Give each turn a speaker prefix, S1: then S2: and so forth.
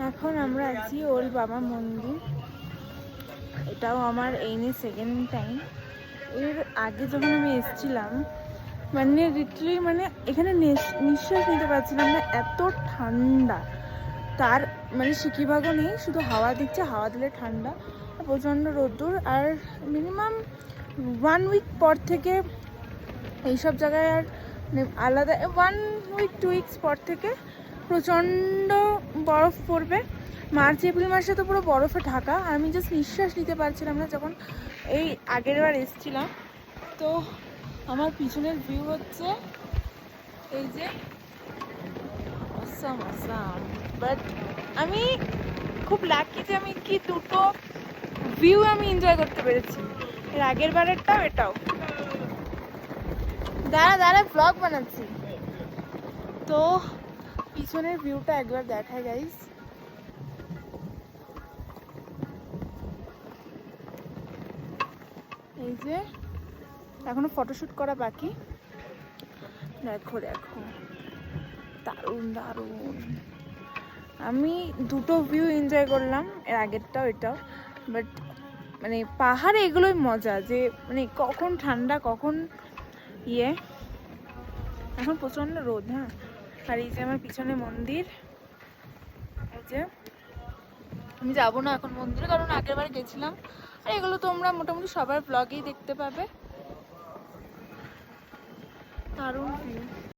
S1: এখন আমরা আছি ওল বাবা মন্দির। এটাও আমার এই নিয়ে সেকেন্ড টাইম। এর আগে যখন আমি এসেছিলাম মানে লিটারালি মানে এখানে নিঃশ্বাস নিতে পারছিলাম না, এত ঠান্ডা। তার মানে সিকিভাগও নেই, শুধু হাওয়া দিচ্ছে, হাওয়া দিলে ঠান্ডা, প্রচণ্ড রোদ্দুর। আর মিনিমাম 1 উইক পর থেকে এইসব জায়গায় আর আলাদা 1 উইক 2 উইকস পর থেকে প্রচণ্ড বরফ পড়বে। মার্চ এপ্রিল মাসে তো পুরো বরফে ঢাকা, আমি জাস্ট নিঃশ্বাস নিতে পারছিলাম না যখন এই আগের বার এসেছিলাম। তো আমার পিছনের ভিউ হচ্ছে এই যে অসাম অসাম। বাট আমি খুব লাকি যে আমি কি দুটো ভিউ আমি এনজয় করতে পেরেছি, এর আগের বারেরটাও এটাও। দাঁড়া দাঁড়া ব্লগ বানাচ্ছি তো পিছনের ভিউটা একবার দেখায় গাইস। এই যে এখনো ফটোশুট করা বাকি, দেখো দেখো দারুণ দারুণ। আমি দুটো ভিউ এনজয় করলাম, এর আগেরটাও এটাও। বাট মানে পাহাড়ে এগুলোই মজা, যে মানে কখন ঠান্ডা কখন ইয়ে। এখন প্রচণ্ড রোদ। হ্যাঁ, আর এই যে আমার পিছনে মন্দির। এই যে আমি যাবো না এখন মন্দিরে, কারণ আগের বার গেছিলাম। আর এগুলো তোমরা মোটামুটি সবার ব্লগেই দেখতে পাবে। দারুণ ভিউ।